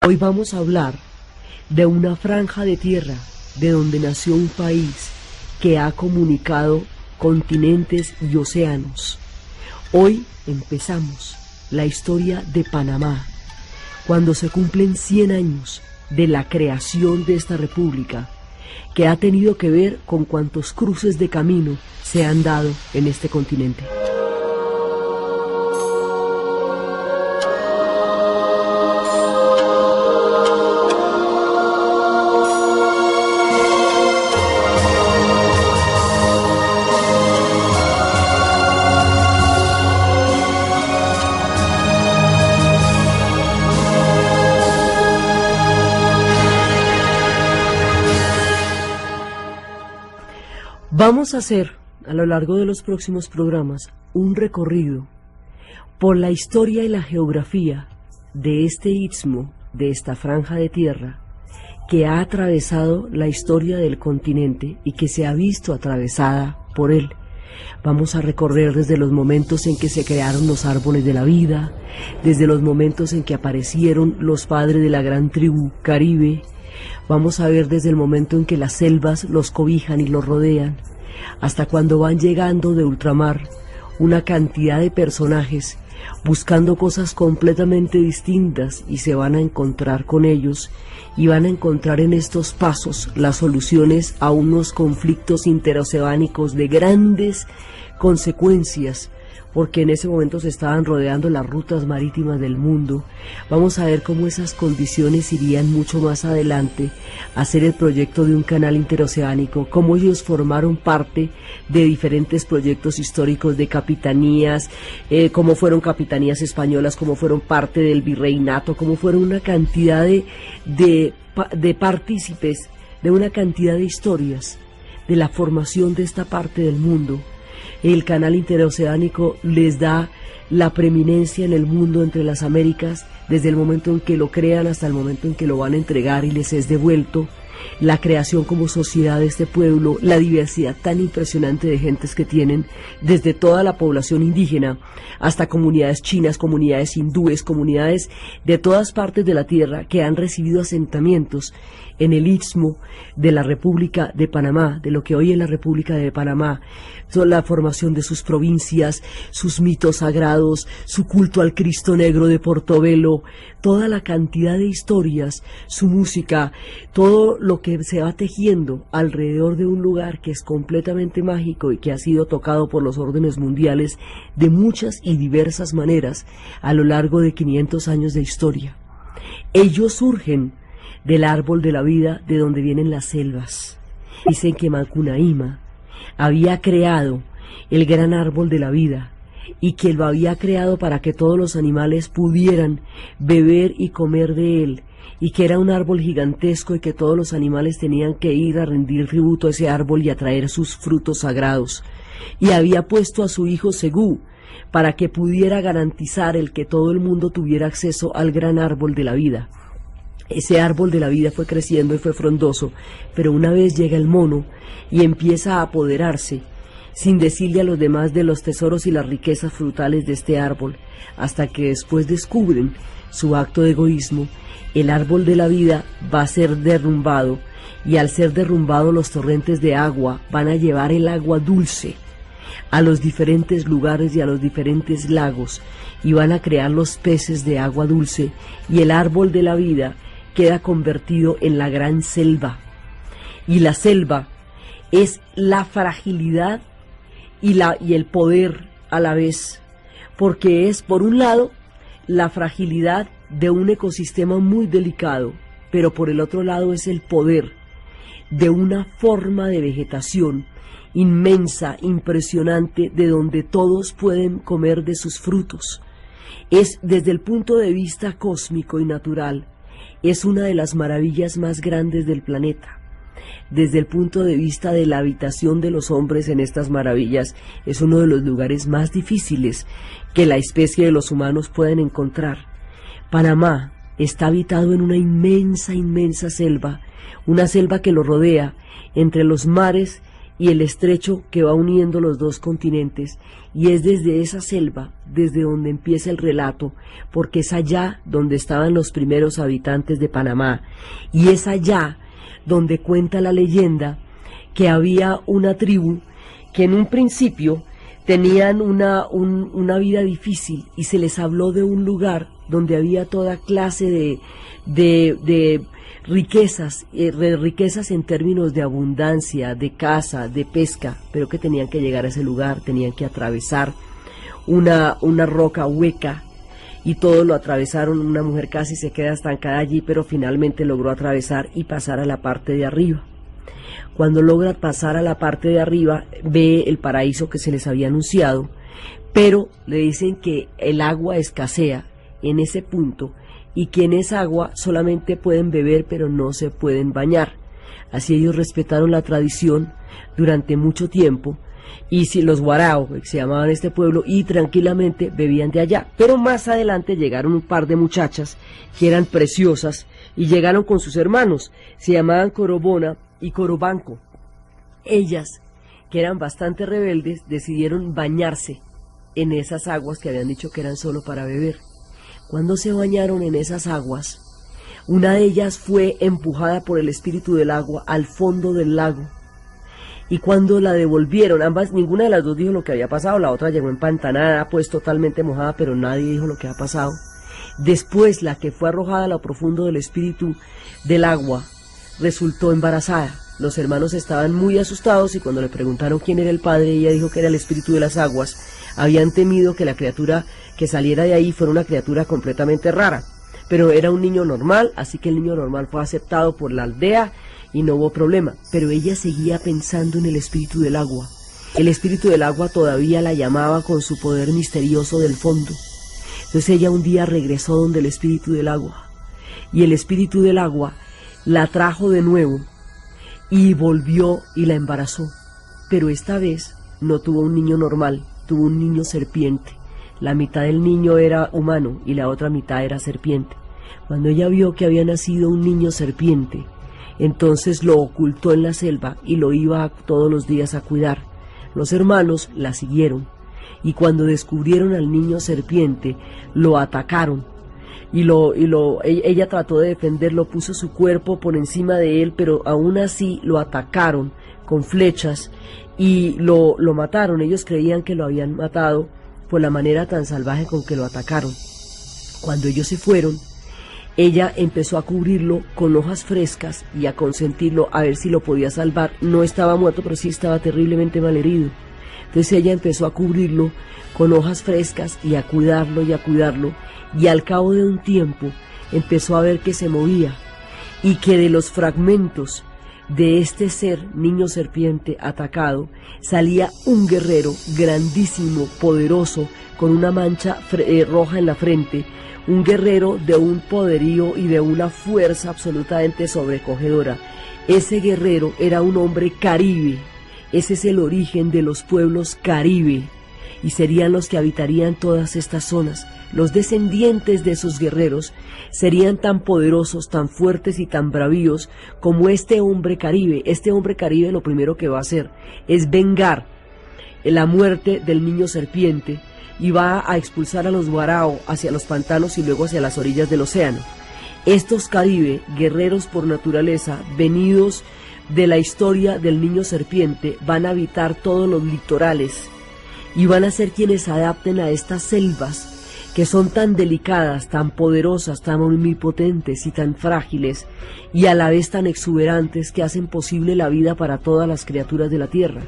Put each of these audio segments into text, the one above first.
Hoy vamos a hablar de una franja de tierra de donde nació un país que ha comunicado continentes y océanos. Hoy empezamos la historia de Panamá, cuando se cumplen 100 años de la creación de esta república, que ha tenido que ver con cuantos cruces de camino se han dado en este continente. Vamos a hacer, a lo largo de los próximos programas, un recorrido por la historia y la geografía de este istmo, de esta franja de tierra, que ha atravesado la historia del continente y que se ha visto atravesada por él. Vamos a recorrer desde los momentos en que se crearon los árboles de la vida, desde los momentos en que aparecieron los padres de la gran tribu Caribe. Vamos a ver desde el momento en que las selvas los cobijan y los rodean, hasta cuando van llegando de ultramar una cantidad de personajes buscando cosas completamente distintas, y se van a encontrar con ellos y van a encontrar en estos pasos las soluciones a unos conflictos interoceánicos de grandes consecuencias, porque en ese momento se estaban rodeando las rutas marítimas del mundo. Vamos a ver cómo esas condiciones irían mucho más adelante a hacer el proyecto de un canal interoceánico, cómo ellos formaron parte de diferentes proyectos históricos de capitanías, cómo fueron capitanías españolas, cómo fueron parte del virreinato, cómo fueron una cantidad de partícipes de una cantidad de historias de la formación de esta parte del mundo. El canal interoceánico les da la preeminencia en el mundo entre las Américas, desde el momento en que lo crean hasta el momento en que lo van a entregar y les es devuelto. La creación como sociedad de este pueblo, la diversidad tan impresionante de gentes que tienen, desde toda la población indígena hasta comunidades chinas, comunidades hindúes, comunidades de todas partes de la tierra que han recibido asentamientos en el istmo de la República de Panamá, de lo que hoy es la República de Panamá. La formación de sus provincias, sus mitos sagrados, su culto al Cristo Negro de Portobelo, toda la cantidad de historias, su música, todo lo que se va tejiendo alrededor de un lugar que es completamente mágico y que ha sido tocado por los órdenes mundiales de muchas y diversas maneras a lo largo de 500 años de historia. Ellos surgen del árbol de la vida, de donde vienen las selvas. Dicen que Macunaíma había creado el gran árbol de la vida, y que lo había creado para que todos los animales pudieran beber y comer de él, y que era un árbol gigantesco y que todos los animales tenían que ir a rendir tributo a ese árbol y a traer sus frutos sagrados. Y había puesto a su hijo Segú para que pudiera garantizar el que todo el mundo tuviera acceso al gran árbol de la vida. Ese árbol de la vida fue creciendo y fue frondoso, pero una vez llega el mono y empieza a apoderarse, sin decirle a los demás de los tesoros y las riquezas frutales de este árbol, hasta que después descubren su acto de egoísmo. El árbol de la vida va a ser derrumbado, y al ser derrumbado los torrentes de agua van a llevar el agua dulce a los diferentes lugares y a los diferentes lagos, y van a crear los peces de agua dulce, y el árbol de la vida queda convertido en la gran selva. Y la selva es la fragilidad y el poder a la vez, porque es, por un lado, la fragilidad de un ecosistema muy delicado, pero por el otro lado es el poder de una forma de vegetación inmensa, impresionante, de donde todos pueden comer de sus frutos. Es, desde el punto de vista cósmico y natural, es una de las maravillas más grandes del planeta. Desde el punto de vista de la habitación de los hombres en estas maravillas, es uno de los lugares más difíciles que la especie de los humanos pueden encontrar. Panamá está habitado en una inmensa, inmensa selva, una selva que lo rodea entre los mares y el estrecho que va uniendo los dos continentes, y es desde esa selva desde donde empieza el relato, porque es allá donde estaban los primeros habitantes de Panamá, y es allá donde cuenta la leyenda que había una tribu que en un principio tenían una vida difícil, y se les habló de un lugar donde había toda clase de riquezas, riquezas en términos de abundancia, de caza, de pesca, pero que tenían que llegar a ese lugar, tenían que atravesar una roca hueca, y todo lo atravesaron. Una mujer casi se queda estancada allí, pero finalmente logró atravesar y pasar a la parte de arriba. Cuando logra pasar a la parte de arriba, ve el paraíso que se les había anunciado, pero le dicen que el agua escasea en ese punto, y que en esa agua solamente pueden beber, pero no se pueden bañar. Así ellos respetaron la tradición durante mucho tiempo, y si los guarao, que se llamaban este pueblo, y tranquilamente bebían de allá. Pero más adelante llegaron un par de muchachas que eran preciosas, y llegaron con sus hermanos, se llamaban Corobona y Corobanco. Ellas, que eran bastante rebeldes, decidieron bañarse en esas aguas que habían dicho que eran solo para beber. Cuando se bañaron en esas aguas, una de ellas fue empujada por el espíritu del agua al fondo del lago, y cuando la devolvieron, ambas, ninguna de las dos dijo lo que había pasado. La otra llegó empantanada, pues totalmente mojada, pero nadie dijo lo que había pasado. Después, la que fue arrojada a lo profundo del espíritu del agua resultó embarazada. Los hermanos estaban muy asustados, y cuando le preguntaron quién era el padre, ella dijo que era el espíritu de las aguas. Habían temido que la criatura que saliera de ahí fuera una criatura completamente rara, pero era un niño normal, así que el niño normal fue aceptado por la aldea y no hubo problema. Pero ella seguía pensando en el espíritu del agua. El espíritu del agua todavía la llamaba con su poder misterioso del fondo. Entonces ella un día regresó donde el espíritu del agua, y el espíritu del agua la trajo de nuevo, y volvió y la embarazó, pero esta vez no tuvo un niño normal, tuvo un niño serpiente. La mitad del niño era humano y la otra mitad era serpiente. Cuando ella vio que había nacido un niño serpiente, entonces lo ocultó en la selva y lo iba todos los días a cuidar. Los hermanos la siguieron, y cuando descubrieron al niño serpiente, lo atacaron. Ella trató de defenderlo, puso su cuerpo por encima de él, pero aún así lo atacaron con flechas y lo mataron. Ellos creían que lo habían matado por la manera tan salvaje con que lo atacaron. Cuando ellos se fueron, ella empezó a cubrirlo con hojas frescas y a consentirlo a ver si lo podía salvar. No estaba muerto, pero sí estaba terriblemente malherido. Entonces ella empezó a cubrirlo con hojas frescas y a cuidarlo, y al cabo de un tiempo empezó a ver que se movía, y que de los fragmentos de este ser, niño serpiente atacado, salía un guerrero grandísimo, poderoso, con una mancha roja en la frente, un guerrero de un poderío y de una fuerza absolutamente sobrecogedora. Ese guerrero era un hombre caribe. Ese es el origen de los pueblos caribe, y serían los que habitarían todas estas zonas. Los descendientes de esos guerreros serían tan poderosos, tan fuertes y tan bravíos como este hombre caribe. Este hombre caribe lo primero que va a hacer es vengar la muerte del niño serpiente, y va a expulsar a los guarao hacia los pantanos y luego hacia las orillas del océano. Estos caribe, guerreros por naturaleza, venidos de la historia del niño serpiente, van a habitar todos los litorales y van a ser quienes adapten a estas selvas que son tan delicadas, tan poderosas, tan omnipotentes y tan frágiles, y a la vez tan exuberantes, que hacen posible la vida para todas las criaturas de la tierra.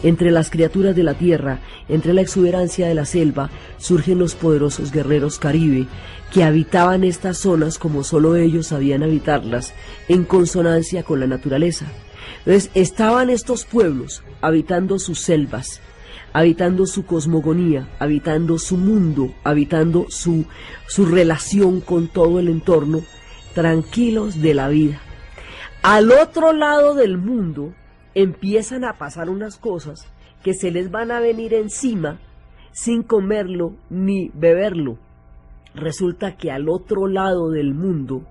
Entre las criaturas de la tierra, entre la exuberancia de la selva, surgen los poderosos guerreros caribe, que habitaban estas zonas como solo ellos sabían habitarlas, en consonancia con la naturaleza. Entonces estaban estos pueblos habitando sus selvas, habitando su cosmogonía, habitando su mundo, habitando su relación con todo el entorno, tranquilos de la vida. Al otro lado del mundo empiezan a pasar unas cosas que se les van a venir encima sin comerlo ni beberlo. Resulta que al otro lado del mundo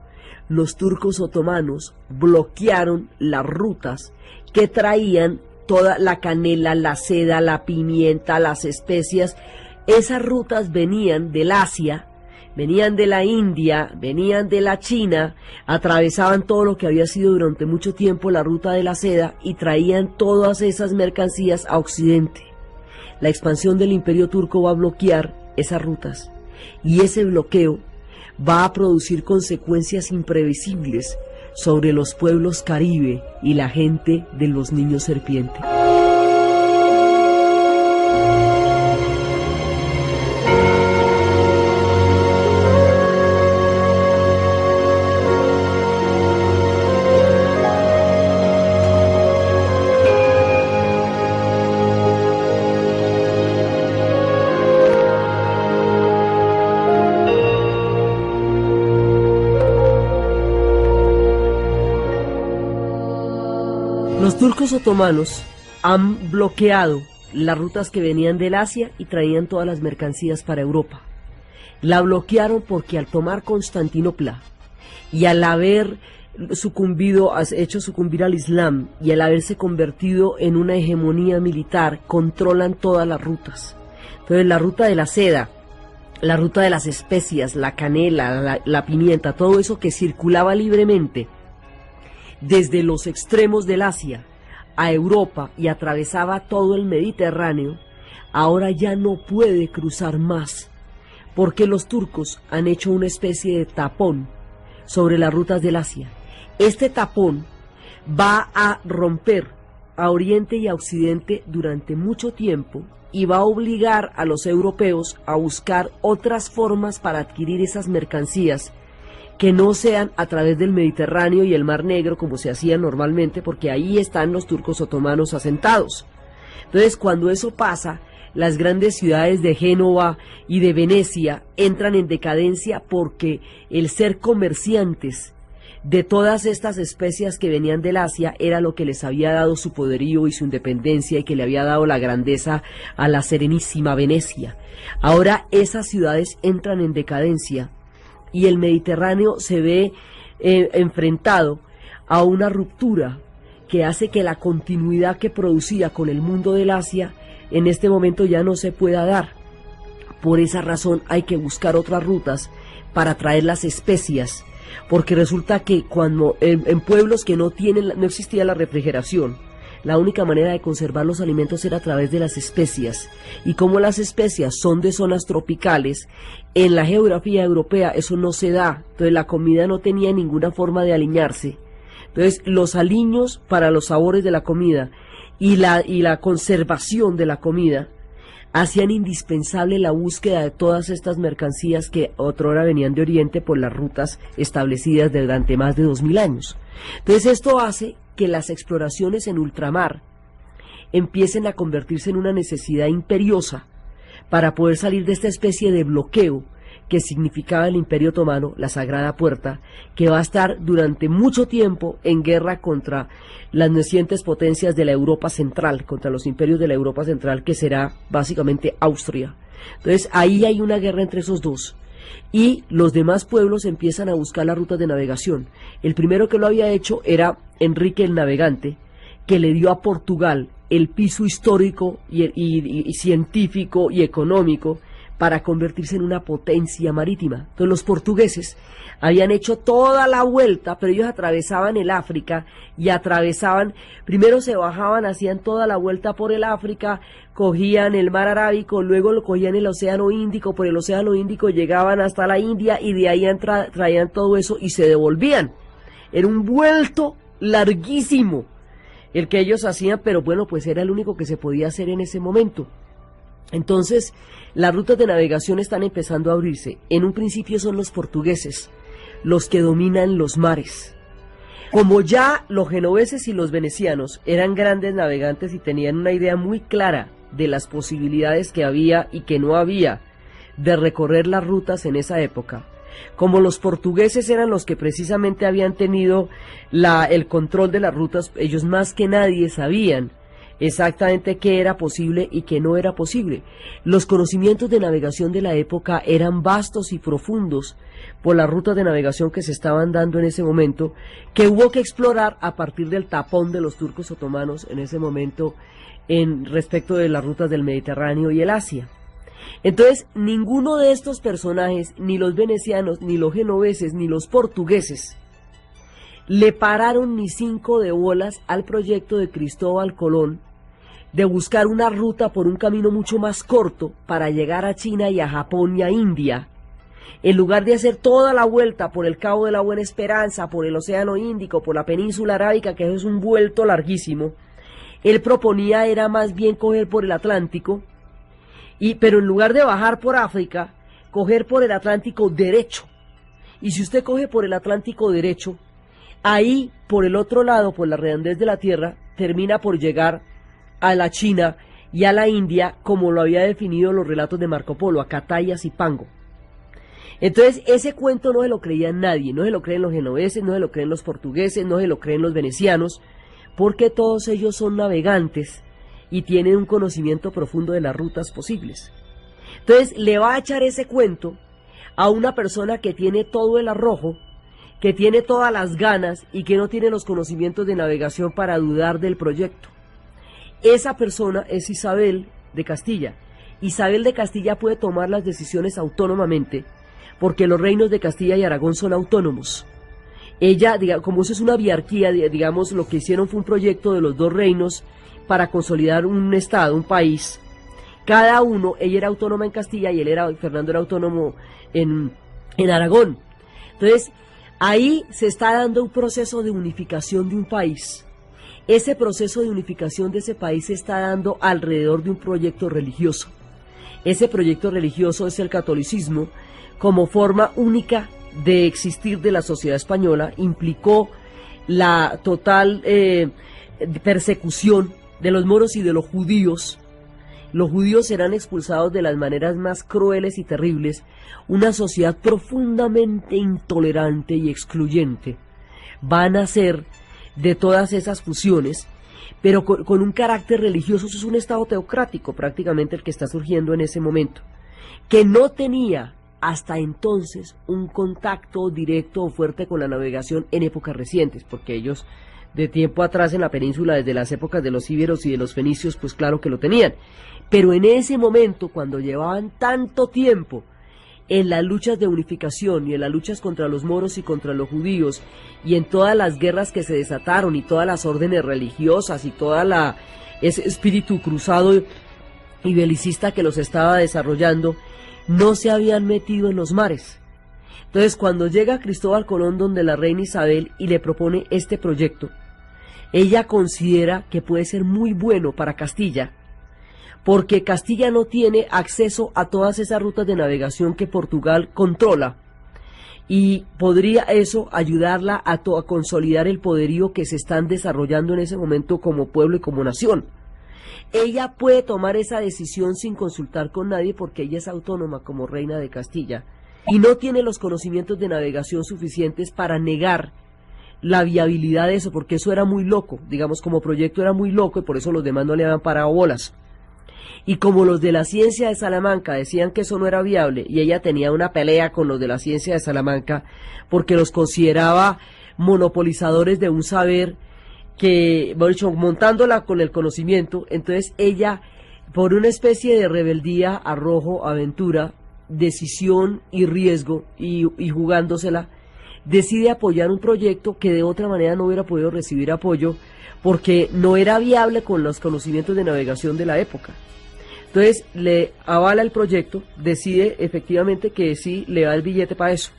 los turcos otomanos bloquearon las rutas que traían toda la canela, la seda, la pimienta, las especias. Esas rutas venían del Asia, venían de la India, venían de la China, atravesaban todo lo que había sido durante mucho tiempo la ruta de la seda y traían todas esas mercancías a Occidente. La expansión del Imperio Turco va a bloquear esas rutas y ese bloqueo va a producir consecuencias imprevisibles sobre los pueblos caribe y la gente de los niños serpiente. Los turcos otomanos han bloqueado las rutas que venían del Asia y traían todas las mercancías para Europa. La bloquearon porque al tomar Constantinopla y al haber hecho sucumbir al Islam y al haberse convertido en una hegemonía militar, controlan todas las rutas. Entonces la ruta de la seda, la ruta de las especias, la canela, la pimienta, todo eso que circulaba libremente desde los extremos del Asia a Europa y atravesaba todo el Mediterráneo, ahora ya no puede cruzar más, porque los turcos han hecho una especie de tapón sobre las rutas del Asia. Este tapón va a romper a Oriente y a Occidente durante mucho tiempo y va a obligar a los europeos a buscar otras formas para adquirir esas mercancías que no sean a través del Mediterráneo y el Mar Negro como se hacía normalmente, porque ahí están los turcos otomanos asentados. Entonces, cuando eso pasa, las grandes ciudades de Génova y de Venecia entran en decadencia porque el ser comerciantes de todas estas especias que venían del Asia era lo que les había dado su poderío y su independencia y que le había dado la grandeza a la serenísima Venecia. Ahora esas ciudades entran en decadencia y el Mediterráneo se ve enfrentado a una ruptura que hace que la continuidad que producía con el mundo del Asia en este momento ya no se pueda dar. Por esa razón hay que buscar otras rutas para traer las especias, porque resulta que cuando en pueblos que no existía la refrigeración, la única manera de conservar los alimentos era a través de las especias, y como las especias son de zonas tropicales, en la geografía europea eso no se da, entonces la comida no tenía ninguna forma de aliñarse. Entonces los aliños para los sabores de la comida y la conservación de la comida hacían indispensable la búsqueda de todas estas mercancías que otrora venían de Oriente por las rutas establecidas durante más de 2000 años. Entonces esto hace que las exploraciones en ultramar empiecen a convertirse en una necesidad imperiosa para poder salir de esta especie de bloqueo que significaba el Imperio Otomano, la Sagrada Puerta, que va a estar durante mucho tiempo en guerra contra las nacientes potencias de la Europa Central, contra los imperios de la Europa Central, que será básicamente Austria. Entonces ahí hay una guerra entre esos dos, y los demás pueblos empiezan a buscar las rutas de navegación. El primero que lo había hecho era Enrique el Navegante, que le dio a Portugal el piso histórico y científico y económico para convertirse en una potencia marítima. Entonces los portugueses habían hecho toda la vuelta, pero ellos atravesaban el África y primero se bajaban, hacían toda la vuelta por el África, cogían el mar Arábico, luego lo cogían el Océano Índico, por el Océano Índico llegaban hasta la India y de ahí traían todo eso y se devolvían. Era un vuelto larguísimo el que ellos hacían, pero bueno, pues era el único que se podía hacer en ese momento. Entonces, las rutas de navegación están empezando a abrirse. En un principio son los portugueses los que dominan los mares. Como ya los genoveses y los venecianos eran grandes navegantes y tenían una idea muy clara de las posibilidades que había y que no había de recorrer las rutas en esa época, como los portugueses eran los que precisamente habían tenido el control de las rutas, ellos más que nadie sabían exactamente qué era posible y qué no era posible. Los conocimientos de navegación de la época eran vastos y profundos por las rutas de navegación que se estaban dando en ese momento, que hubo que explorar a partir del tapón de los turcos otomanos en ese momento en respecto de las rutas del Mediterráneo y el Asia. Entonces, ninguno de estos personajes, ni los venecianos, ni los genoveses, ni los portugueses, le pararon ni 5 de bolas al proyecto de Cristóbal Colón de buscar una ruta por un camino mucho más corto para llegar a China y a Japón y a India, en lugar de hacer toda la vuelta por el Cabo de la Buena Esperanza, por el Océano Índico, por la península arábica, que eso es un vuelto larguísimo. Él proponía era más bien coger por el Atlántico, pero en lugar de bajar por África, coger por el Atlántico derecho. Y si usted coge por el Atlántico derecho, ahí, por el otro lado, por la redondez de la Tierra, termina por llegar a la China y a la India, como lo había definido los relatos de Marco Polo, a Catay y a Zipango. Entonces, ese cuento no se lo creía nadie, no se lo creen los genoveses, no se lo creen los portugueses, no se lo creen los venecianos, porque todos ellos son navegantes y tienen un conocimiento profundo de las rutas posibles. Entonces, le va a echar ese cuento a una persona que tiene todo el arrojo, que tiene todas las ganas y que no tiene los conocimientos de navegación para dudar del proyecto. Esa persona es Isabel de Castilla. Isabel de Castilla puede tomar las decisiones autónomamente, porque los reinos de Castilla y Aragón son autónomos. Ella, como eso es una biarquía, digamos, lo que hicieron fue un proyecto de los dos reinos para consolidar un estado, un país. Cada uno, ella era autónoma en Castilla y Fernando era autónomo en Aragón. Entonces, ahí se está dando un proceso de unificación de un país. Ese proceso de unificación de ese país se está dando alrededor de un proyecto religioso. Ese proyecto religioso es el catolicismo, como forma única de existir de la sociedad española. Implicó la total persecución de los moros y de los judíos. Los judíos serán expulsados de las maneras más crueles y terribles. Una sociedad profundamente intolerante y excluyente va a nacer de todas esas fusiones, pero con un carácter religioso. Eso es un estado teocrático prácticamente el que está surgiendo en ese momento, que no tenía hasta entonces un contacto directo o fuerte con la navegación en épocas recientes, porque ellos de tiempo atrás en la península, desde las épocas de los íberos y de los fenicios, pues claro que lo tenían, pero en ese momento, cuando llevaban tanto tiempo en las luchas de unificación y en las luchas contra los moros y contra los judíos, y en todas las guerras que se desataron y todas las órdenes religiosas y ese espíritu cruzado y belicista que los estaba desarrollando, no se habían metido en los mares. Entonces, cuando llega Cristóbal Colón donde la reina Isabel y le propone este proyecto, ella considera que puede ser muy bueno para Castilla, porque Castilla no tiene acceso a todas esas rutas de navegación que Portugal controla, y podría eso ayudarla a consolidar el poderío que se están desarrollando en ese momento como pueblo y como nación. Ella puede tomar esa decisión sin consultar con nadie, porque ella es autónoma como reina de Castilla, y no tiene los conocimientos de navegación suficientes para negar la viabilidad de eso, porque eso era muy loco, digamos, como proyecto era muy loco, y por eso los demás no le habían parado bolas. Y como los de la ciencia de Salamanca decían que eso no era viable, y ella tenía una pelea con los de la ciencia de Salamanca, porque los consideraba monopolizadores de un saber que, bueno, dicho, montándola con el conocimiento, entonces ella, por una especie de rebeldía, arrojo, aventura, decisión y riesgo, y jugándosela, decide apoyar un proyecto que de otra manera no hubiera podido recibir apoyo, porque no era viable con los conocimientos de navegación de la época. Entonces le avala el proyecto, decide efectivamente que sí le da el billete para eso.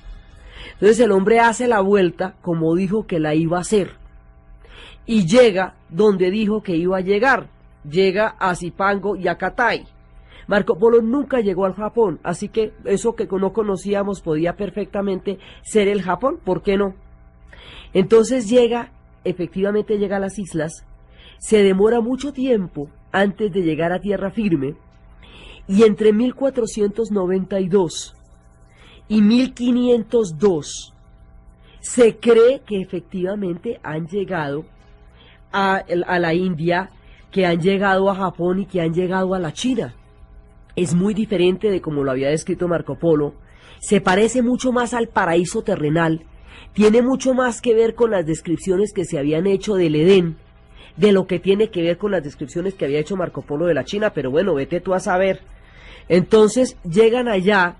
Entonces el hombre hace la vuelta como dijo que la iba a hacer, y llega donde dijo que iba a llegar, llega a Zipango y a Catay. Marco Polo nunca llegó al Japón, así que eso que no conocíamos podía perfectamente ser el Japón, ¿por qué no? Entonces efectivamente llega a las islas, se demora mucho tiempo antes de llegar a tierra firme, y entre 1492 y 1502 se cree que efectivamente han llegado a la India, que han llegado a Japón y que han llegado a la China. Es muy diferente de como lo había descrito Marco Polo, se parece mucho más al paraíso terrenal, tiene mucho más que ver con las descripciones que se habían hecho del Edén, de lo que tiene que ver con las descripciones que había hecho Marco Polo de la China, pero bueno, vete tú a saber. Entonces llegan allá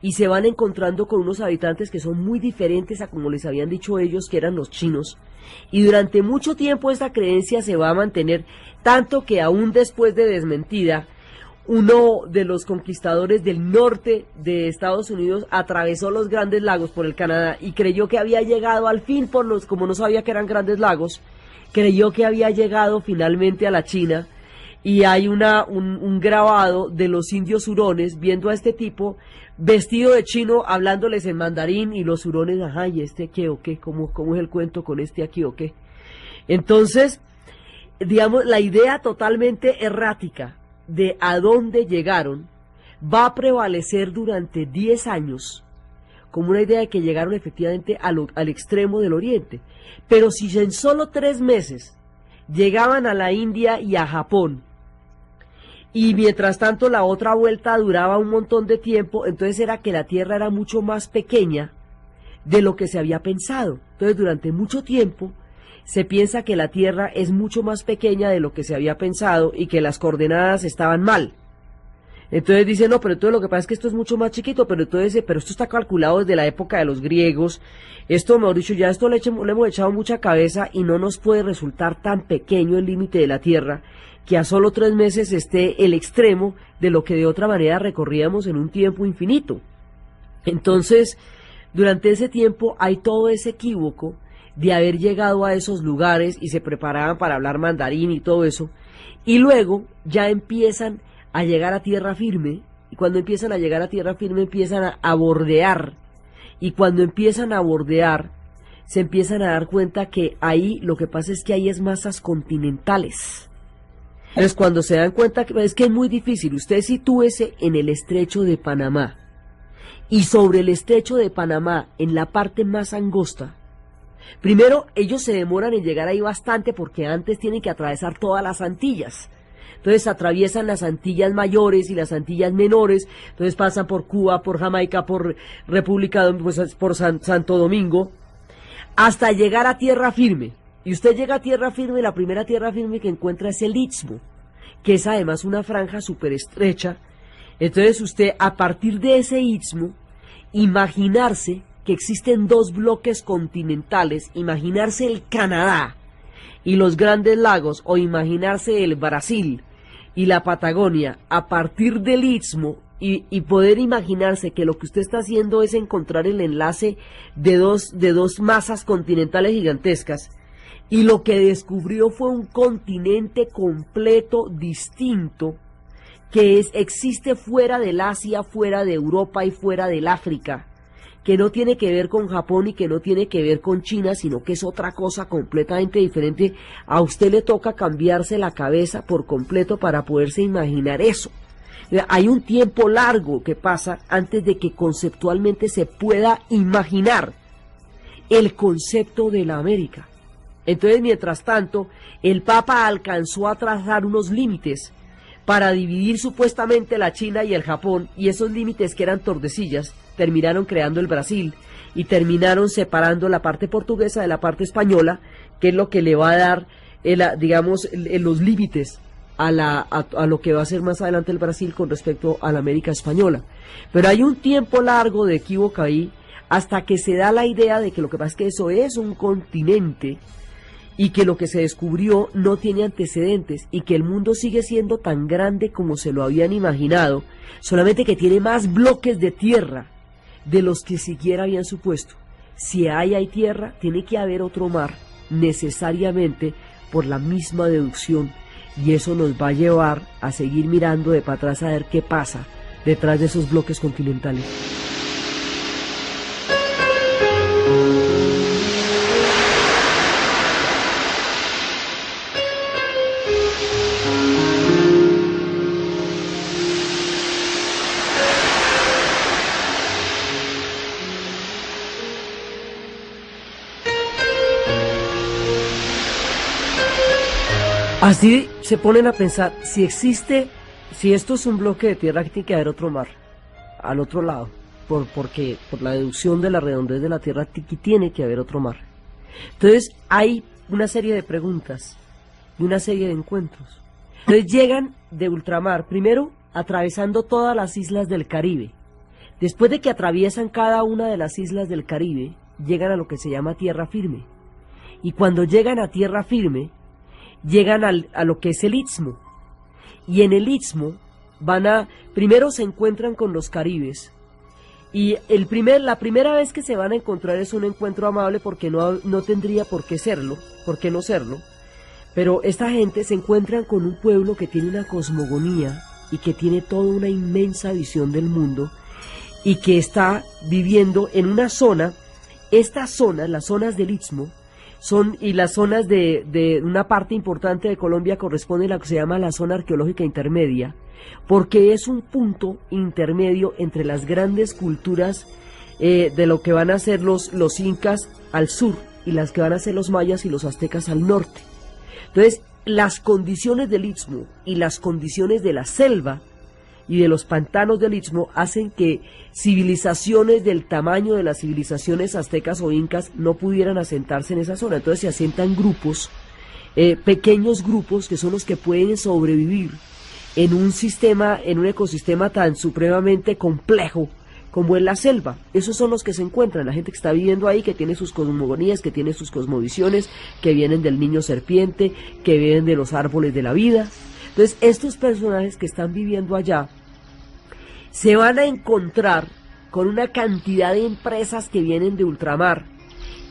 y se van encontrando con unos habitantes que son muy diferentes a como les habían dicho ellos que eran los chinos, y durante mucho tiempo esta creencia se va a mantener, tanto que aún después de desmentida, uno de los conquistadores del norte de Estados Unidos atravesó los Grandes Lagos por el Canadá y creyó que había llegado al fin, como no sabía que eran Grandes Lagos, creyó que había llegado finalmente a la China, y hay un grabado de los indios hurones viendo a este tipo vestido de chino hablándoles en mandarín, y los hurones, ajá, ¿y este qué o qué? ¿Cómo es el cuento con este aquí o qué? Entonces, digamos, la idea totalmente errática de a dónde llegaron va a prevalecer durante 10 años como una idea de que llegaron efectivamente al extremo del oriente. Pero si en solo 3 meses llegaban a la India y a Japón, y mientras tanto la otra vuelta duraba un montón de tiempo, entonces era que la Tierra era mucho más pequeña de lo que se había pensado. Entonces durante mucho tiempo se piensa que la Tierra es mucho más pequeña de lo que se había pensado y que las coordenadas estaban mal. Entonces dicen, no, pero entonces lo que pasa es que esto es mucho más chiquito, pero esto está calculado desde la época de los griegos. Esto, mejor dicho, ya esto le hemos echado mucha cabeza y no nos puede resultar tan pequeño el límite de la Tierra que a solo 3 meses esté el extremo de lo que de otra manera recorríamos en un tiempo infinito. Entonces, durante ese tiempo hay todo ese equívoco de haber llegado a esos lugares y se preparaban para hablar mandarín y todo eso, y luego ya empiezan a llegar a tierra firme, y cuando empiezan a llegar a tierra firme empiezan a bordear, y cuando empiezan a bordear se empiezan a dar cuenta que ahí lo que pasa es que hay es masas continentales. Entonces cuando se dan cuenta que es muy difícil, usted sitúese en el estrecho de Panamá, y sobre el estrecho de Panamá, en la parte más angosta, primero ellos se demoran en llegar ahí bastante porque antes tienen que atravesar todas las Antillas. Entonces atraviesan las Antillas mayores y las Antillas menores, entonces pasan por Cuba, por Jamaica, por República, pues, por Santo Domingo, hasta llegar a tierra firme. Y usted llega a tierra firme, y la primera tierra firme que encuentra es el Istmo, que es además una franja súper estrecha. Entonces usted, a partir de ese Istmo, imaginarse que existen 2 bloques continentales, imaginarse el Canadá y los Grandes Lagos, o imaginarse el Brasil y la Patagonia a partir del Istmo, y poder imaginarse que lo que usted está haciendo es encontrar el enlace de dos masas continentales gigantescas, y lo que descubrió fue un continente completo distinto que existe fuera del Asia, fuera de Europa y fuera del África, que no tiene que ver con Japón y que no tiene que ver con China, sino que es otra cosa completamente diferente. A usted le toca cambiarse la cabeza por completo para poderse imaginar eso. Hay un tiempo largo que pasa antes de que conceptualmente se pueda imaginar el concepto de la América. Entonces, mientras tanto, el Papa alcanzó a trazar unos límites para dividir supuestamente la China y el Japón, y esos límites, que eran Tordesillas, terminaron creando el Brasil y terminaron separando la parte portuguesa de la parte española, que es lo que le va a dar, los límites a lo que va a ser más adelante el Brasil con respecto a la América española. Pero hay un tiempo largo de equívoco ahí, hasta que se da la idea de que lo que pasa es que eso es un continente, y que lo que se descubrió no tiene antecedentes, y que el mundo sigue siendo tan grande como se lo habían imaginado, solamente que tiene más bloques de tierra de los que siquiera habían supuesto. Si hay tierra, tiene que haber otro mar, necesariamente, por la misma deducción, y eso nos va a llevar a seguir mirando de para atrás a ver qué pasa detrás de esos bloques continentales. Así se ponen a pensar, si existe, si esto es un bloque de tierra, que tiene que haber otro mar, al otro lado, porque por la deducción de la redondez de la tierra, tiene que haber otro mar. Entonces hay una serie de preguntas y una serie de encuentros. Entonces llegan de ultramar, primero atravesando todas las islas del Caribe. Después de que atraviesan cada una de las islas del Caribe, llegan a lo que se llama tierra firme. Y cuando llegan a tierra firme, llegan a lo que es el Istmo. Y en el Istmo primero se encuentran con los caribes. Y la primera vez que se van a encontrar es un encuentro amable, porque no tendría por qué no serlo. Pero esta gente se encuentran con un pueblo que tiene una cosmogonía y que tiene toda una inmensa visión del mundo y que está viviendo en una zona. Estas zonas, las zonas del Istmo, y las zonas de una parte importante de Colombia corresponde a lo que se llama la zona arqueológica intermedia, porque es un punto intermedio entre las grandes culturas de lo que van a ser los incas al sur y las que van a ser los mayas y los aztecas al norte. Entonces, las condiciones del Istmo y las condiciones de la selva y de los pantanos del Istmo hacen que civilizaciones del tamaño de las civilizaciones aztecas o incas no pudieran asentarse en esa zona. Entonces se asientan grupos, pequeños grupos, que son los que pueden sobrevivir en un ecosistema tan supremamente complejo como es la selva. Esos son los que se encuentran, la gente que está viviendo ahí, que tiene sus cosmogonías, que tiene sus cosmovisiones, que vienen del niño serpiente, que vienen de los árboles de la vida. Entonces, estos personajes que están viviendo allá se van a encontrar con una cantidad de empresas que vienen de ultramar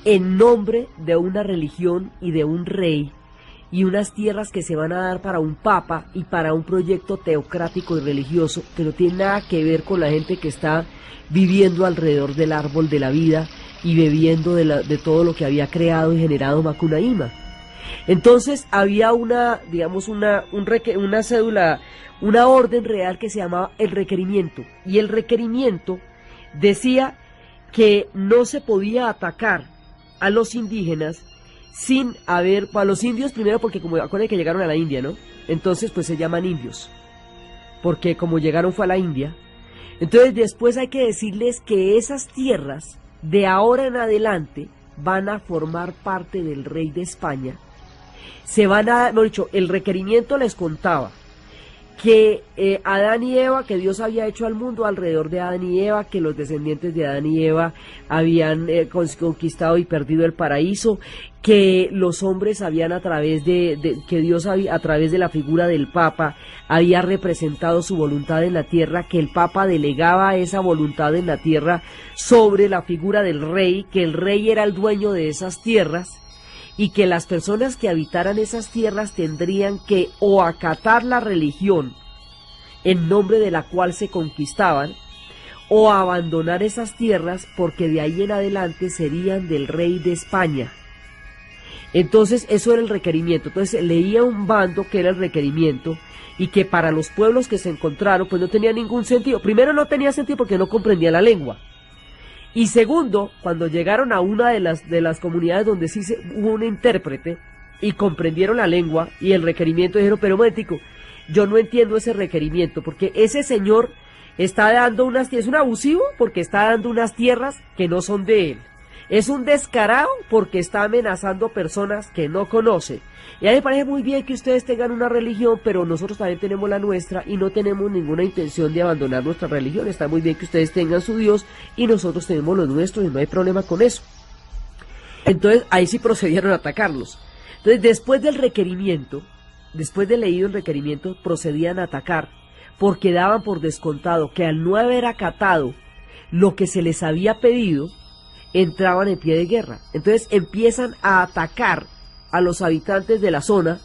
en nombre de una religión y de un rey, y unas tierras que se van a dar para un papa y para un proyecto teocrático y religioso que no tiene nada que ver con la gente que está viviendo alrededor del árbol de la vida y bebiendo de todo lo que había creado y generado Macunaíma. Entonces había una cédula, una orden real que se llamaba el requerimiento, y el requerimiento decía que no se podía atacar a los indígenas a los indios primero, porque como acuérdense que llegaron a la India, ¿no? Entonces pues se llaman indios, porque como llegaron fue a la India. Entonces después hay que decirles que esas tierras de ahora en adelante van a formar parte del rey de España. El requerimiento les contaba que Adán y Eva, que Dios había hecho al mundo alrededor de Adán y Eva, que los descendientes de Adán y Eva habían conquistado y perdido el paraíso, que los hombres habían que Dios había, a través de la figura del Papa, había representado su voluntad en la tierra, que el Papa delegaba esa voluntad en la tierra sobre la figura del rey, que el rey era el dueño de esas tierras, y que las personas que habitaran esas tierras tendrían que o acatar la religión en nombre de la cual se conquistaban, o abandonar esas tierras, porque de ahí en adelante serían del rey de España. Entonces eso era el requerimiento. Entonces leía un bando que era el requerimiento, y que para los pueblos que se encontraron pues no tenía ningún sentido. Primero, no tenía sentido porque no comprendía la lengua. Y segundo, cuando llegaron a una de las comunidades donde sí hubo un intérprete y comprendieron la lengua y el requerimiento, dijeron, pero un momentico, yo no entiendo ese requerimiento, porque ese señor está dando es un abusivo porque está dando unas tierras que no son de él. Es un descarado porque está amenazando personas que no conoce. Y a mí me parece muy bien que ustedes tengan una religión, pero nosotros también tenemos la nuestra y no tenemos ninguna intención de abandonar nuestra religión. Está muy bien que ustedes tengan su Dios y nosotros tenemos los nuestros y no hay problema con eso. Entonces ahí sí procedieron a atacarlos. Entonces después del requerimiento, después de leído el requerimiento, procedían a atacar, porque daban por descontado que al no haber acatado lo que se les había pedido, entraban en pie de guerra. Entonces empiezan a atacar a los habitantes de la zona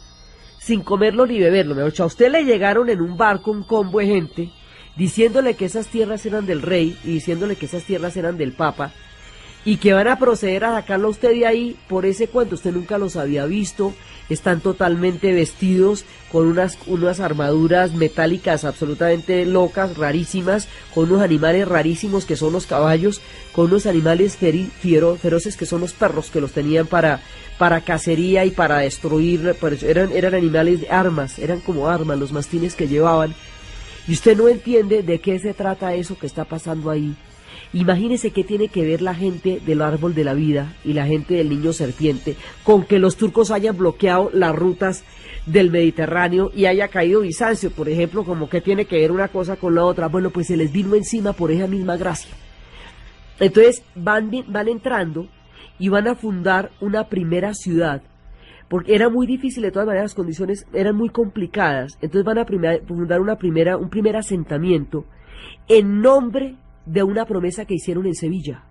sin comerlo ni beberlo. Mejor dicho, a usted le llegaron en un barco un combo de gente diciéndole que esas tierras eran del rey y diciéndole que esas tierras eran del papa, y que van a proceder a sacarlo a usted de ahí por ese cuento. Usted nunca los había visto, están totalmente vestidos con unas armaduras metálicas absolutamente locas, rarísimas, con unos animales rarísimos que son los caballos, con unos animales feroces que son los perros, que los tenían para cacería y para destruir. Eran animales de armas, eran como armas los mastines que llevaban, y usted no entiende de qué se trata eso que está pasando ahí. Imagínese qué tiene que ver la gente del árbol de la vida y la gente del niño serpiente con que los turcos hayan bloqueado las rutas del Mediterráneo y haya caído Bizancio, por ejemplo, como que tiene que ver una cosa con la otra. Bueno, pues se les vino encima por esa misma gracia. Entonces van entrando y van a fundar una primera ciudad, porque era muy difícil, de todas maneras las condiciones eran muy complicadas. Entonces van a fundar un primer asentamiento en nombre de una promesa que hicieron en Sevilla.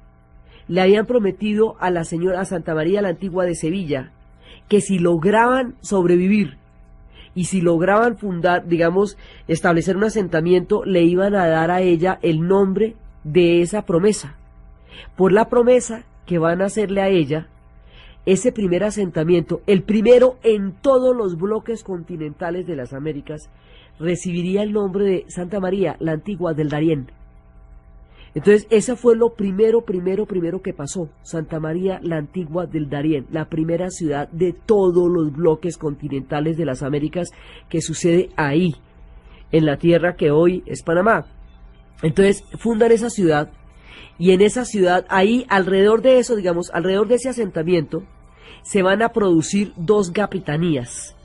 Le habían prometido a la señora Santa María la Antigua de Sevilla que si lograban sobrevivir y si lograban fundar, digamos, establecer un asentamiento, le iban a dar a ella el nombre de esa promesa. Por la promesa que van a hacerle a ella, ese primer asentamiento, el primero en todos los bloques continentales de las Américas, recibiría el nombre de Santa María la Antigua del Darién. Entonces, esa fue lo primero que pasó. Santa María la Antigua del Darién, la primera ciudad de todos los bloques continentales de las Américas, que sucede ahí, en la tierra que hoy es Panamá. Entonces, fundan esa ciudad, y en esa ciudad, ahí, alrededor de eso, digamos, alrededor de ese asentamiento, se van a producir 2 capitanías,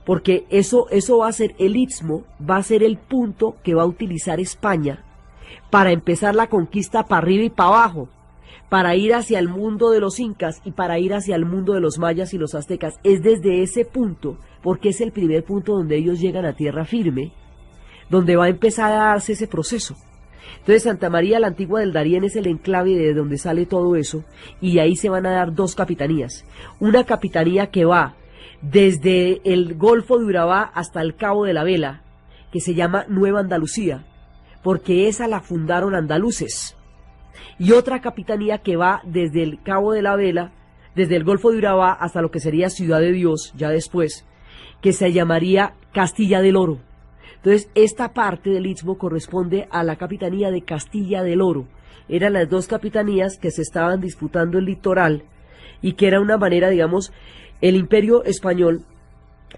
porque eso va a ser el istmo, va a ser el punto que va a utilizar España para empezar la conquista para arriba y para abajo, para ir hacia el mundo de los incas y para ir hacia el mundo de los mayas y los aztecas. Es desde ese punto, porque es el primer punto donde ellos llegan a tierra firme, donde va a empezar a darse ese proceso. Entonces Santa María la Antigua del Darién es el enclave de donde sale todo eso, y de ahí se van a dar 2 capitanías. Una capitanía que va desde el Golfo de Urabá hasta el Cabo de la Vela, que se llama Nueva Andalucía, porque esa la fundaron andaluces. Y otra capitanía que va desde el Cabo de la Vela, desde el Golfo de Urabá hasta lo que sería Ciudad de Dios, ya después, que se llamaría Castilla del Oro. Entonces, esta parte del istmo corresponde a la capitanía de Castilla del Oro. Eran las 2 capitanías que se estaban disputando el litoral, y que era una manera, digamos, el imperio español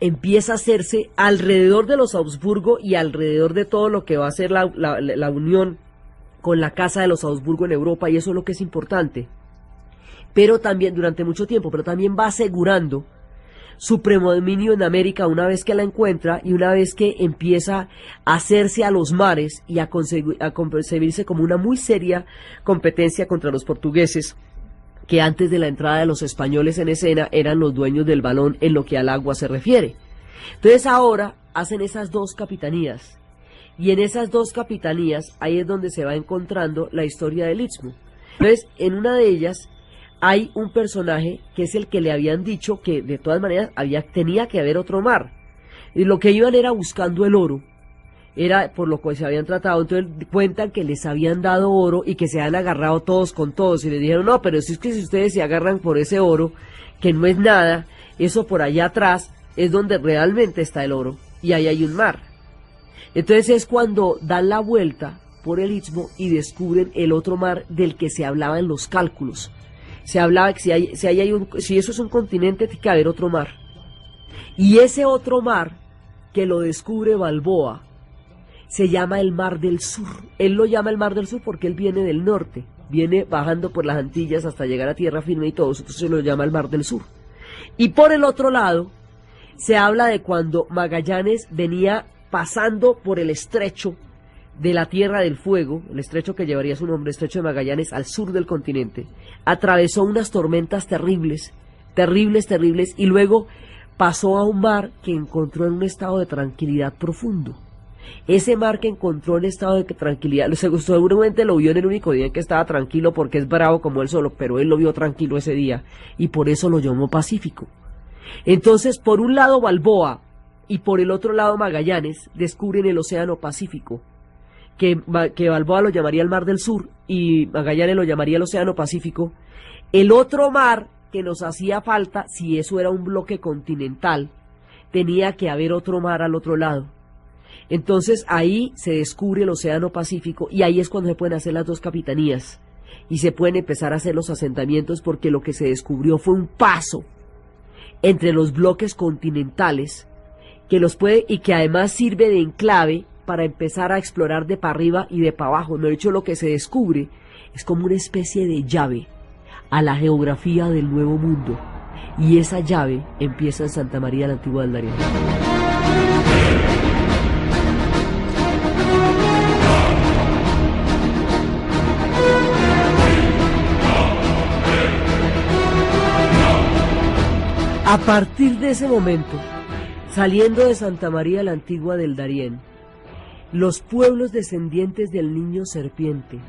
empieza a hacerse alrededor de los Habsburgo y alrededor de todo lo que va a ser la unión con la Casa de los Habsburgo en Europa, y eso es lo que es importante. Pero también, durante mucho tiempo, pero también va asegurando su predominio en América una vez que la encuentra y una vez que empieza a hacerse a los mares y a concebirse como una muy seria competencia contra los portugueses, que antes de la entrada de los españoles en escena eran los dueños del balón en lo que al agua se refiere. Entonces ahora hacen esas 2 capitanías, y en esas 2 capitanías ahí es donde se va encontrando la historia del istmo. Entonces, en una de ellas hay un personaje que es el que le habían dicho que de todas maneras tenía que haber otro mar, y lo que iban era buscando el oro, era por lo que se habían tratado. Entonces cuentan que les habían dado oro y que se han agarrado todos con todos, y les dijeron: no, pero si es que si ustedes se agarran por ese oro, que no es nada, eso por allá atrás es donde realmente está el oro, y ahí hay un mar. Entonces es cuando dan la vuelta por el istmo y descubren el otro mar del que se hablaba en los cálculos. Se hablaba que si eso es un continente, tiene que haber otro mar. Y ese otro mar, que lo descubre Balboa, se llama el Mar del Sur. Él lo llama el Mar del Sur porque él viene del norte, viene bajando por las Antillas hasta llegar a tierra firme y todo eso, entonces se lo llama el Mar del Sur. Y por el otro lado, se habla de cuando Magallanes venía pasando por el estrecho de la Tierra del Fuego, el estrecho que llevaría su nombre, Estrecho de Magallanes, al sur del continente, atravesó unas tormentas terribles, y luego pasó a un mar que encontró en un estado de tranquilidad profundo. Ese mar que encontró en estado de tranquilidad, seguramente lo vio en el único día en que estaba tranquilo, porque es bravo como él solo, pero él lo vio tranquilo ese día, y por eso lo llamó Pacífico. Entonces, por un lado Balboa, y por el otro lado Magallanes, descubren el Océano Pacífico, que Balboa lo llamaría el Mar del Sur y Magallanes lo llamaría el Océano Pacífico, el otro mar que nos hacía falta, si eso era un bloque continental, tenía que haber otro mar al otro lado. Entonces ahí se descubre el Océano Pacífico y ahí es cuando se pueden hacer las dos capitanías y se pueden empezar a hacer los asentamientos, porque lo que se descubrió fue un paso entre los bloques continentales que los puede, y que además sirve de enclave para empezar a explorar de para arriba y de para abajo. De hecho, lo que se descubre es como una especie de llave a la geografía del Nuevo Mundo, y esa llave empieza en Santa María la Antigua del Darién. A partir de ese momento, saliendo de Santa María la Antigua del Darién, los pueblos descendientes del niño serpiente,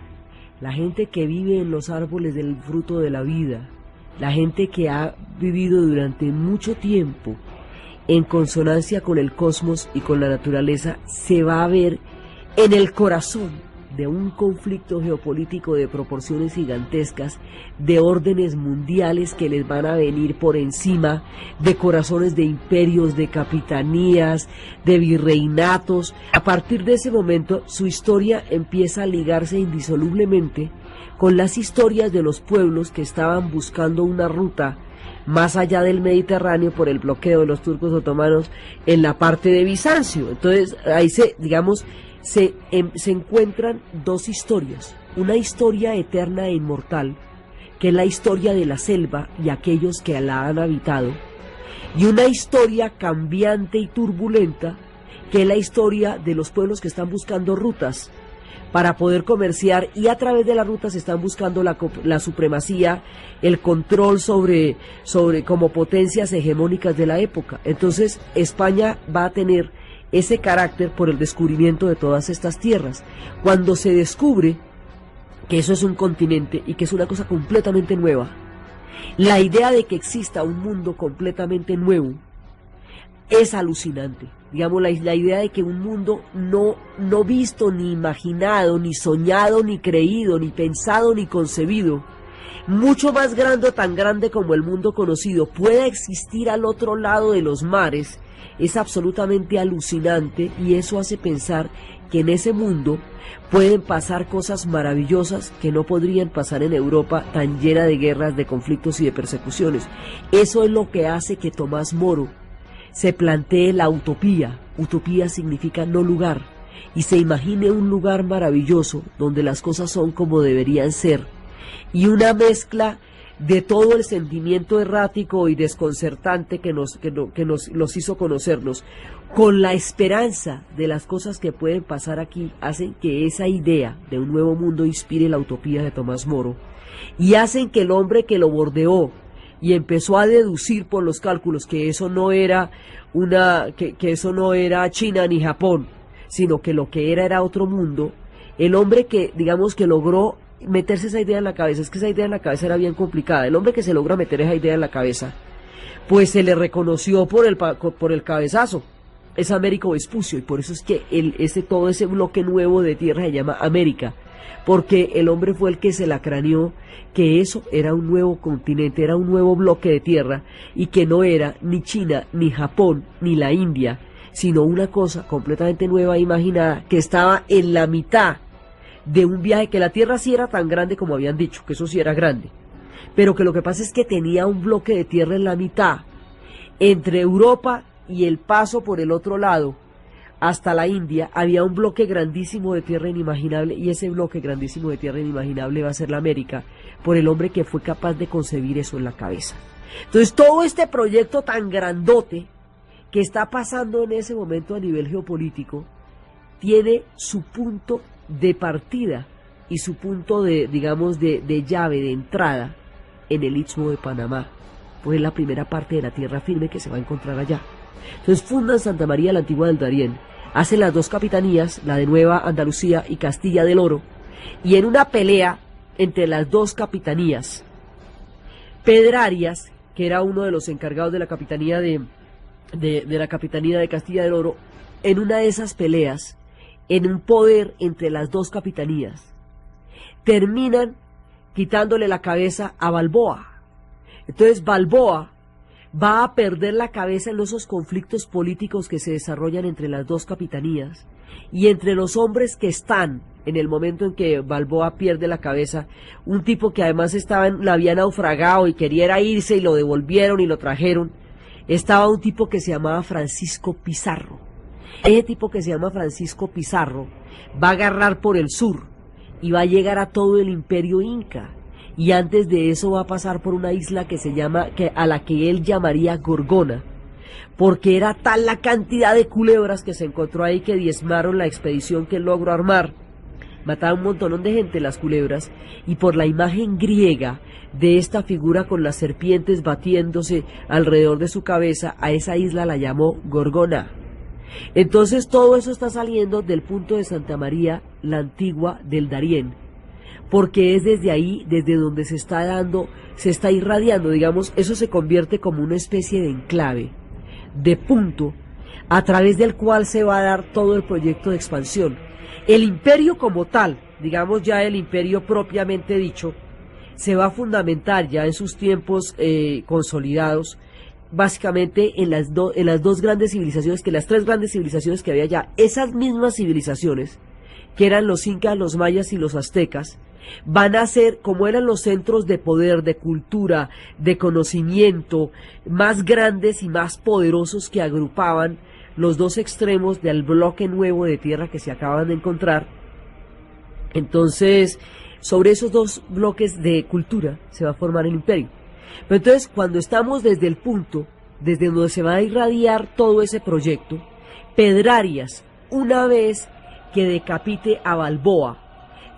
la gente que vive en los árboles del fruto de la vida, la gente que ha vivido durante mucho tiempo en consonancia con el cosmos y con la naturaleza, se va a ver en el corazón de un conflicto geopolítico de proporciones gigantescas, de órdenes mundiales que les van a venir por encima, de corazones de imperios, de capitanías, de virreinatos. A partir de ese momento, su historia empieza a ligarse indisolublemente con las historias de los pueblos que estaban buscando una ruta más allá del Mediterráneo por el bloqueo de los turcos otomanos en la parte de Bizancio. Entonces, ahí se encuentran dos historias: una historia eterna e inmortal, que es la historia de la selva y aquellos que la han habitado, y una historia cambiante y turbulenta, que es la historia de los pueblos que están buscando rutas para poder comerciar, y a través de las rutas están buscando la supremacía, el control sobre como potencias hegemónicas de la época. Entonces España va a tener ese carácter por el descubrimiento de todas estas tierras. Cuando se descubre que eso es un continente y que es una cosa completamente nueva, la idea de que exista un mundo completamente nuevo es alucinante. Digamos, la idea de que un mundo no visto, ni imaginado, ni soñado, ni creído, ni pensado, ni concebido, mucho más grande o tan grande como el mundo conocido, pueda existir al otro lado de los mares, es absolutamente alucinante, y eso hace pensar que en ese mundo pueden pasar cosas maravillosas que no podrían pasar en Europa, tan llena de guerras, de conflictos y de persecuciones. Eso es lo que hace que Tomás Moro se plantee la utopía. Utopía significa no lugar, y se imagine un lugar maravilloso donde las cosas son como deberían ser, y una mezcla de todo el sentimiento errático y desconcertante que nos los hizo conocernos, con la esperanza de las cosas que pueden pasar aquí, hacen que esa idea de un nuevo mundo inspire la utopía de Tomás Moro, y hacen que el hombre que lo bordeó y empezó a deducir por los cálculos que eso no era que eso no era China ni Japón, sino que lo que era otro mundo, el hombre que, digamos, que logró meterse esa idea en la cabeza, es que esa idea en la cabeza era bien complicada, el hombre que se logra meter esa idea en la cabeza, pues se le reconoció por el cabezazo, es Américo Vespucio, y por eso es que todo ese bloque nuevo de tierra se llama América, porque el hombre fue el que se la craneó que eso era un nuevo continente, era un nuevo bloque de tierra, y que no era ni China, ni Japón, ni la India, sino una cosa completamente nueva e imaginada, que estaba en la mitad de un viaje, que la Tierra sí era tan grande como habían dicho, que eso sí era grande, pero que lo que pasa es que tenía un bloque de tierra en la mitad, entre Europa y el paso por el otro lado, hasta la India, había un bloque grandísimo de tierra inimaginable, y ese bloque grandísimo de tierra inimaginable va a ser la América, por el hombre que fue capaz de concebir eso en la cabeza. Entonces todo este proyecto tan grandote que está pasando en ese momento a nivel geopolítico, tiene su punto de partida y su punto de, digamos, de llave, de entrada, en el Istmo de Panamá, pues es la primera parte de la tierra firme que se va a encontrar allá. Entonces fundan Santa María la Antigua del Darién, hacen las dos capitanías, la de Nueva Andalucía y Castilla del Oro, y en una pelea entre las dos capitanías, Pedrarias, que era uno de los encargados de la capitanía de la capitanía de Castilla del Oro, en una de esas peleas en un poder entre las dos capitanías. Terminan quitándole la cabeza a Balboa. Entonces Balboa va a perder la cabeza en esos conflictos políticos que se desarrollan entre las dos capitanías, y entre los hombres que están en el momento en que Balboa pierde la cabeza, un tipo que además la había naufragado y quería irse y lo devolvieron y lo trajeron, estaba un tipo que se llamaba Francisco Pizarro. Ese tipo que se llama Francisco Pizarro va a agarrar por el sur y va a llegar a todo el imperio inca, y antes de eso va a pasar por una isla a la que él llamaría Gorgona, porque era tal la cantidad de culebras que se encontró ahí que diezmaron la expedición que él logró armar. Mataron un montón de gente las culebras, y por la imagen griega de esta figura con las serpientes batiéndose alrededor de su cabeza, a esa isla la llamó Gorgona. Entonces todo eso está saliendo del punto de Santa María la Antigua del Darién, porque es desde ahí, desde donde se está irradiando, digamos, eso se convierte como una especie de enclave, de punto, a través del cual se va a dar todo el proyecto de expansión. El imperio como tal, digamos ya el imperio propiamente dicho, se va a fundamentar ya en sus tiempos consolidados, básicamente en las dos grandes civilizaciones, que las tres grandes civilizaciones que había ya, esas mismas civilizaciones, que eran los incas, los mayas y los aztecas, van a ser, como eran los centros de poder, de cultura, de conocimiento, más grandes y más poderosos, que agrupaban los dos extremos del bloque nuevo de tierra que se acaban de encontrar. Entonces, sobre esos dos bloques de cultura se va a formar el imperio. Pero entonces, cuando estamos desde el punto, desde donde se va a irradiar todo ese proyecto, Pedrarias, una vez que decapite a Balboa,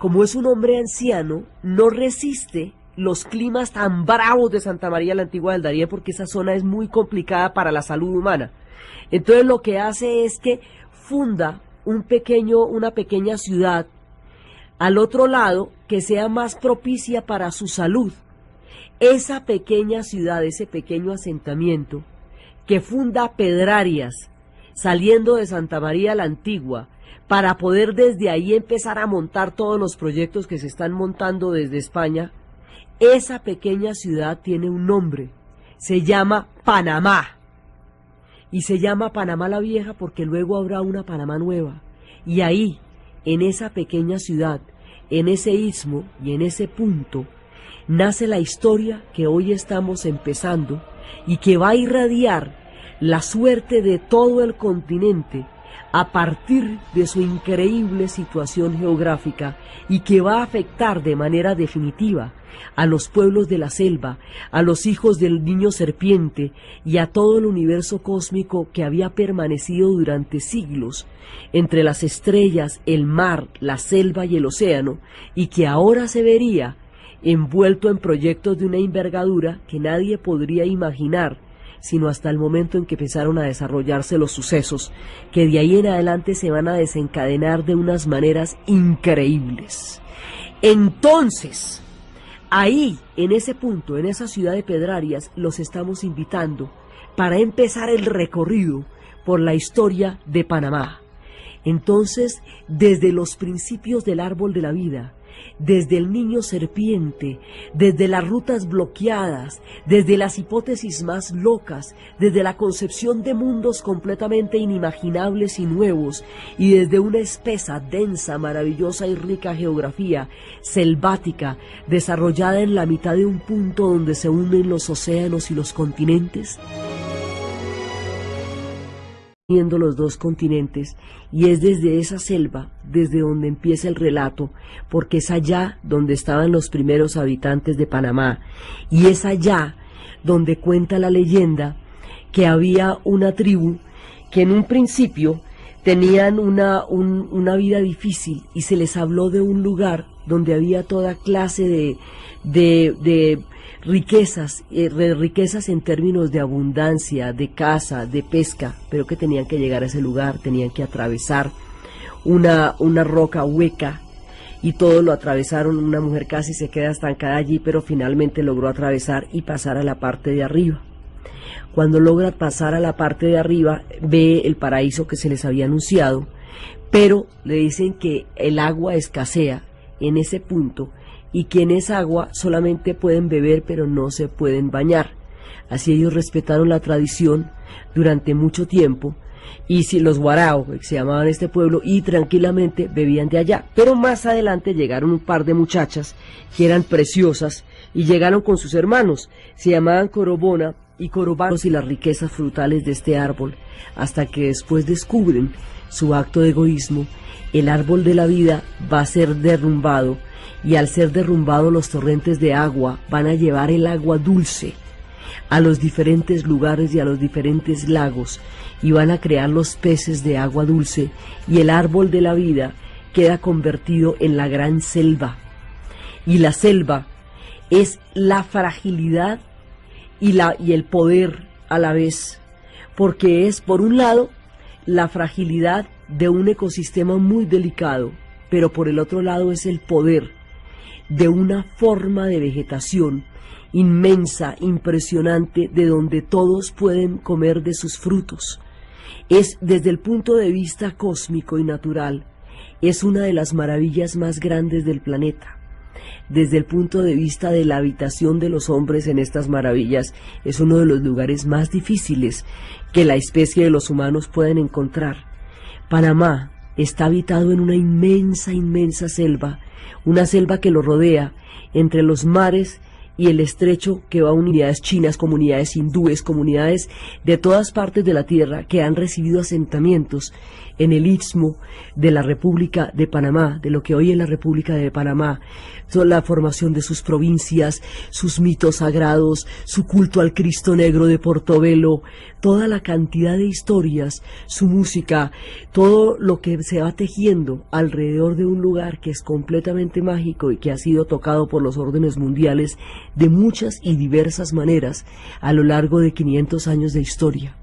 como es un hombre anciano, no resiste los climas tan bravos de Santa María la Antigua del Darién, porque esa zona es muy complicada para la salud humana. Entonces lo que hace es que funda una pequeña ciudad al otro lado que sea más propicia para su salud. Esa pequeña ciudad, ese pequeño asentamiento que funda Pedrarias, saliendo de Santa María la Antigua, para poder desde ahí empezar a montar todos los proyectos que se están montando desde España, esa pequeña ciudad tiene un nombre, se llama Panamá. Y se llama Panamá la Vieja porque luego habrá una Panamá nueva. Y ahí, en esa pequeña ciudad, en ese istmo y en ese punto, nace la historia que hoy estamos empezando y que va a irradiar la suerte de todo el continente a partir de su increíble situación geográfica, y que va a afectar de manera definitiva a los pueblos de la selva, a los hijos del niño serpiente y a todo el universo cósmico que había permanecido durante siglos entre las estrellas, el mar, la selva y el océano, y que ahora se vería envuelto en proyectos de una envergadura que nadie podría imaginar, sino hasta el momento en que empezaron a desarrollarse los sucesos, que de ahí en adelante se van a desencadenar de unas maneras increíbles. Entonces, ahí, en ese punto, en esa ciudad de Pedrarias, los estamos invitando para empezar el recorrido por la historia de Panamá. Entonces, desde los principios del árbol de la vida, desde el niño serpiente, desde las rutas bloqueadas, desde las hipótesis más locas, desde la concepción de mundos completamente inimaginables y nuevos, y desde una espesa, densa, maravillosa y rica geografía selvática, desarrollada en la mitad de un punto donde se unen los océanos y los continentes, viendo los dos continentes, y es desde esa selva desde donde empieza el relato, porque es allá donde estaban los primeros habitantes de Panamá, y es allá donde cuenta la leyenda que había una tribu que en un principio tenían una vida difícil, y se les habló de un lugar donde había toda clase de riquezas en términos de abundancia, de caza, de pesca, pero que tenían que llegar a ese lugar, tenían que atravesar una roca hueca, y todo lo atravesaron. Una mujer casi se queda estancada allí, pero finalmente logró atravesar y pasar a la parte de arriba. Cuando logra pasar a la parte de arriba, ve el paraíso que se les había anunciado, pero le dicen que el agua escasea en ese punto y que en esa agua solamente pueden beber pero no se pueden bañar. Así ellos respetaron la tradición durante mucho tiempo, y si los guarao, que se llamaban este pueblo, y tranquilamente bebían de allá. Pero más adelante llegaron un par de muchachas que eran preciosas y llegaron con sus hermanos, se llamaban Corobona y Corobanos, y las riquezas frutales de este árbol, hasta que después descubren su acto de egoísmo. El árbol de la vida va a ser derrumbado, y al ser derrumbado los torrentes de agua van a llevar el agua dulce a los diferentes lugares y a los diferentes lagos, y van a crear los peces de agua dulce, y el árbol de la vida queda convertido en la gran selva. Y la selva es la fragilidad y el poder a la vez, porque es, por un lado, la fragilidad de un ecosistema muy delicado, pero por el otro lado es el poder de una forma de vegetación inmensa, impresionante, de donde todos pueden comer de sus frutos. Es, desde el punto de vista cósmico y natural, es una de las maravillas más grandes del planeta. Desde el punto de vista de la habitación de los hombres en estas maravillas, es uno de los lugares más difíciles que la especie de los humanos pueden encontrar. Panamá está habitado en una inmensa, inmensa selva, una selva que lo rodea entre los mares y el estrecho, que va a unidades chinas, comunidades hindúes, comunidades de todas partes de la tierra que han recibido asentamientos en el istmo de la República de Panamá, de lo que hoy es la República de Panamá, toda la formación de sus provincias, sus mitos sagrados, su culto al Cristo Negro de Portobelo, toda la cantidad de historias, su música, todo lo que se va tejiendo alrededor de un lugar que es completamente mágico y que ha sido tocado por los órdenes mundiales de muchas y diversas maneras a lo largo de 500 años de historia.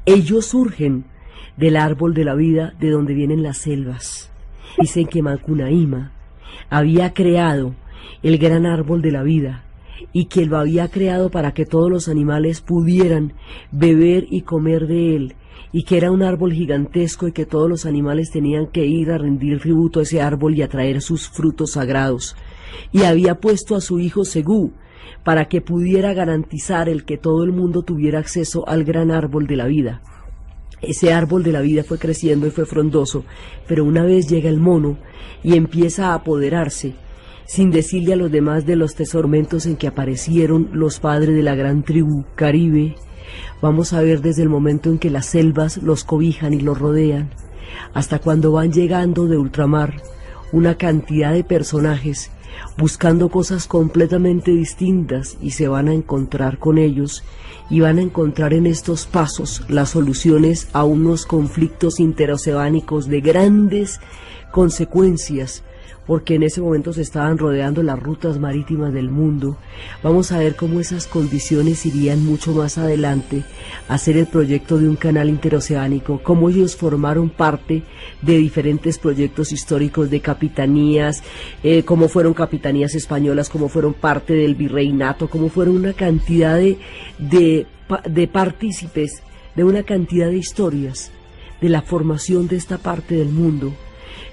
Ellos surgen del árbol de la vida, de donde vienen las selvas. Dicen que Macunaíma había creado el gran árbol de la vida, y que lo había creado para que todos los animales pudieran beber y comer de él, y que era un árbol gigantesco y que todos los animales tenían que ir a rendir tributo a ese árbol y a traer sus frutos sagrados. Y había puesto a su hijo Segú para que pudiera garantizar el que todo el mundo tuviera acceso al gran árbol de la vida. Ese árbol de la vida fue creciendo y fue frondoso, pero una vez llega el mono y empieza a apoderarse, sin decirle a los demás de los tesormentos en que aparecieron los padres de la gran tribu Caribe. Vamos a ver desde el momento en que las selvas los cobijan y los rodean, hasta cuando van llegando de ultramar una cantidad de personajes buscando cosas completamente distintas, y se van a encontrar con ellos y van a encontrar en estos pasos las soluciones a unos conflictos interoceánicos de grandes consecuencias, porque en ese momento se estaban rodeando las rutas marítimas del mundo. Vamos a ver cómo esas condiciones irían mucho más adelante a hacer el proyecto de un canal interoceánico, cómo ellos formaron parte de diferentes proyectos históricos de capitanías, cómo fueron capitanías españolas, cómo fueron parte del virreinato, cómo fueron una cantidad de partícipes de una cantidad de historias de la formación de esta parte del mundo.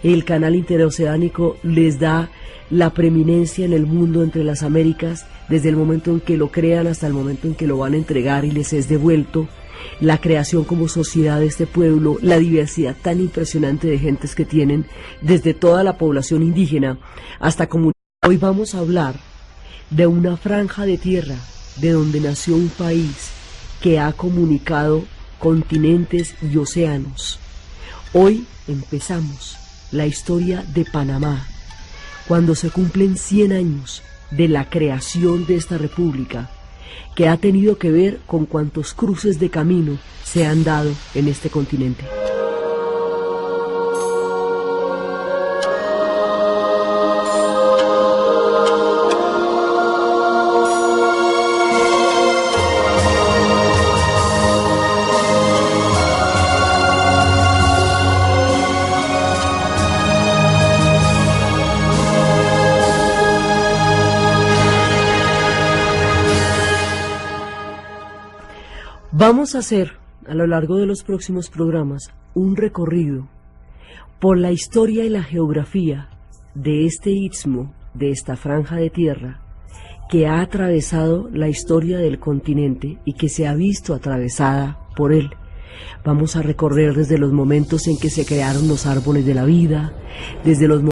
El canal interoceánico les da la preeminencia en el mundo entre las Américas, desde el momento en que lo crean hasta el momento en que lo van a entregar y les es devuelto. La creación como sociedad de este pueblo, la diversidad tan impresionante de gentes que tienen, desde toda la población indígena hasta comunidades. Hoy vamos a hablar de una franja de tierra de donde nació un país que ha comunicado continentes y océanos. Hoy empezamos la historia de Panamá, cuando se cumplen 100 años de la creación de esta república, que ha tenido que ver con cuantos cruces de camino se han dado en este continente. Vamos a hacer, a lo largo de los próximos programas, un recorrido por la historia y la geografía de este istmo, de esta franja de tierra, que ha atravesado la historia del continente y que se ha visto atravesada por él. Vamos a recorrer desde los momentos en que se crearon los árboles de la vida, desde los